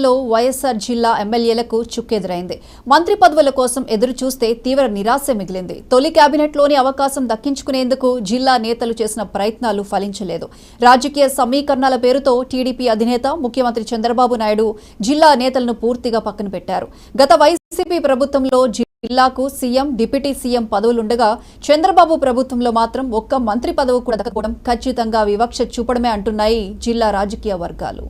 లో వైఎస్ఆర్ జిల్లా ఎమ్మెల్యేలకు చుక్కెదురైంది. మంత్రి పదవుల కోసం ఎదురు చూస్తే తీవ్ర నిరాశ మిగిలింది. తొలి కేబినెట్లోని అవకాశం దక్కించుకునేందుకు జిల్లా నేతలు చేసిన ప్రయత్నాలు ఫలించలేదు. రాజకీయ సమీకరణాల పేరుతో టీడీపీ అధినేత ముఖ్యమంత్రి చంద్రబాబు నాయుడు జిల్లా నేతలను పూర్తిగా పక్కన పెట్టారు. గత వైసీపీ ప్రభుత్వంలో జిల్లాకు సీఎం, డిప్యూటీ సీఎం పదవులుండగా చంద్రబాబు ప్రభుత్వంలో మాత్రం ఒక్క మంత్రి పదవి కూడా దక్కకపోవడం ఖచ్చితంగా వివక్ష చూపడమే అంటున్నాయి జిల్లా రాజకీయ వర్గాలు.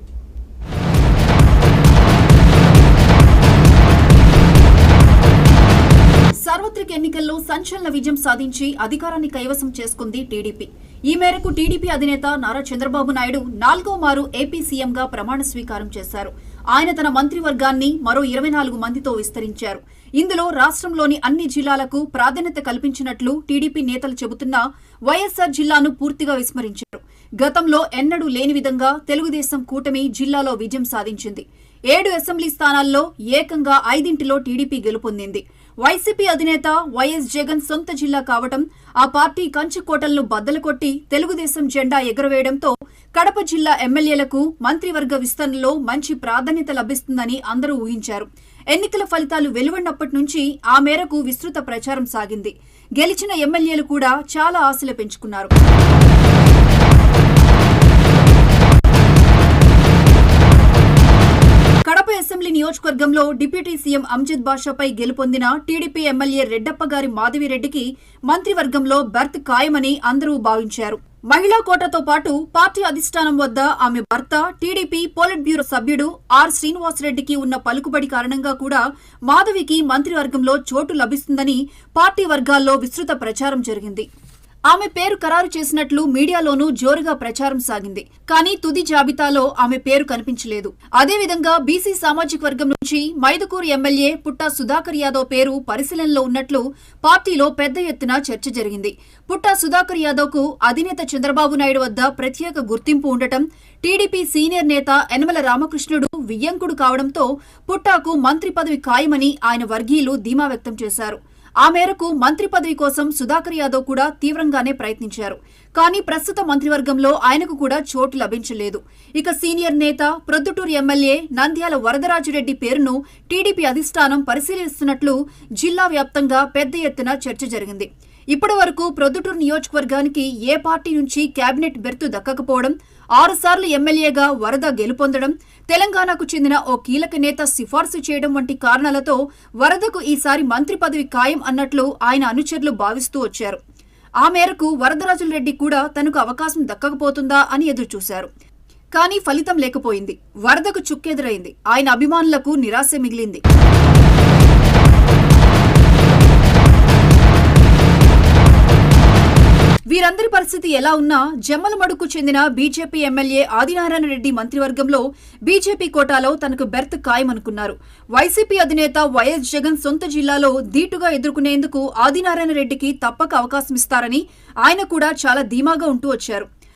సార్వత్రిక ఎన్నికల్లో సంచలన విజయం సాధించి అధికారాన్ని కైవసం చేసుకుంది టీడీపీ. ఈ మేరకు టీడీపీ అధినేత నారా చంద్రబాబు నాయుడు 4వ మారు ఏపీ సీఎంగా ప్రమాణ స్వీకారం చేశారు. ఆయన తన మంత్రివర్గాన్ని మరో 24 మందితో విస్తరించారు. ఇందులో రాష్ట్రంలోని అన్ని జిల్లాలకు ప్రాధాన్యత కల్పించినట్లు టీడీపీ నేతలు చెబుతున్నా వైఎస్ఆర్ జిల్లాను పూర్తిగా విస్మరించారు. గతంలో ఎన్నడూ లేని విధంగా తెలుగుదేశం కూటమి జిల్లాలో విజయం సాధించింది. 7 అసెంబ్లీ స్థానాల్లో ఏకంగా 5 టీడీపీ గెలుపొందింది. వైసీపీ అధినేత వైఎస్ జగన్ సొంత జిల్లా కావటం, ఆ పార్టీ కంచుకోటలను బద్దలు కొట్టి తెలుగుదేశం జెండా ఎగురవేయడంతో కడప జిల్లా ఎమ్మెల్యేలకు మంత్రివర్గ విస్తరణలో మంచి ప్రాధాన్యత లభిస్తుందని అందరూ ఊహించారు. ఎన్నికల ఫలితాలు వెలువడినప్పటి నుంచి ఆ మేరకు విస్తృత ప్రచారం సాగింది. గెలిచిన ఎమ్మెల్యేలు కూడా చాలా ఆశలు పెంచుకున్నారు. కడప అసెంబ్లీ నియోజకవర్గంలో డిప్యూటీ సీఎం అమ్జద్ బాషాపై గెలుపొందిన టీడీపీ ఎమ్మెల్యే రెడ్డప్పగారి మాధవిరెడ్డికి మంత్రివర్గంలో బెర్త్ ఖాయమని అందరూ భావించారు. మహిళా కోటాతో పాటు పార్టీ అధిష్టానం వద్ద ఆమె భర్త టీడీపీ పోలిట్ బ్యూరో సభ్యుడు ఆర్ శ్రీనివాసరెడ్డికి ఉన్న పలుకుబడి కారణంగా కూడా మాధవికి మంత్రివర్గంలో చోటు లభిస్తుందని పార్టీ వర్గాల్లో విస్తృత ప్రచారం జరిగింది. ఆమె పేరు ఖరారు చేసినట్లు మీడియాలోనూ జోరుగా ప్రచారం సాగింది. కానీ తుది జాబితాలో ఆమె పేరు కనిపించలేదు. అదేవిధంగా బీసీ సామాజిక వర్గం నుంచి మైదుకూరు ఎమ్మెల్యే పుట్టా సుధాకర్ యాదవ్ పేరు పరిశీలనలో ఉన్నట్లు పార్టీలో పెద్ద ఎత్తున చర్చ జరిగింది. పుట్టా సుధాకర్ యాదవ్ కు అధినేత చంద్రబాబు నాయుడు వద్ద ప్రత్యేక గుర్తింపు ఉండటం, టీడీపీ సీనియర్ నేత యనమల రామకృష్ణుడు వియ్యంకుడు కావడంతో పుట్టాకు మంత్రి పదవి ఖాయమని ఆయన వర్గీయులు ధీమా వ్యక్తం చేశారు. ఆ మేరకు మంత్రి పదవి కోసం సుధాకర్ యాదవ్ కూడా తీవ్రంగానే ప్రయత్నించారు. కానీ ప్రస్తుత మంత్రివర్గంలో ఆయనకు కూడా చోటు లభించలేదు. ఇక సీనియర్ నేత ప్రొద్దుటూరు ఎమ్మెల్యే నంద్యాల వరదరాజురెడ్డి పేరును టీడీపీ అధిష్టానం పరిశీలిస్తున్నట్లు జిల్లా వ్యాప్తంగా పెద్ద ఎత్తున చర్చ జరిగింది. ఇప్పటి వరకు ప్రొద్దుటూరు నియోజకవర్గానికి ఏ పార్టీ నుంచి కేబినెట్ బెర్తు దక్కకపోవడం, 6 సార్లు ఎమ్మెల్యేగా వరద గెలుపొందడం, తెలంగాణకు చెందిన ఓ కీలక నేత సిఫార్సు చేయడం వంటి కారణాలతో వరదకు ఈసారి మంత్రి పదవి ఖాయం అన్నట్లు ఆయన అనుచరులు భావిస్తూ వచ్చారు. ఆ మేరకు వరదరాజులరెడ్డి కూడా తనకు అవకాశం దక్కకపోతుందా అని ఎదురుచూశారు. కానీ ఫలితం లేకపోయింది. వరదకు చుక్కెదురైంది. ఆయన అభిమానులకు నిరాశ మిగిలింది. వీరందరి పరిస్థితి ఎలా ఉన్నా జమ్మలమడుకు చెందిన బీజేపీ ఎమ్మెల్యే ఆదినారాయణ రెడ్డి మంత్రివర్గంలో బీజేపీ కోటాలో తనకు బెర్త్ ఖాయమనుకున్నారు. వైసీపీ అధినేత వైఎస్ జగన్ సొంత జిల్లాలో ధీటుగా ఎదుర్కొనేందుకు ఆదినారాయణ రెడ్డికి తప్పక అవకాశం ఇస్తారని ఆయన కూడా చాలా ధీమాగా ఉంటూ వచ్చారు.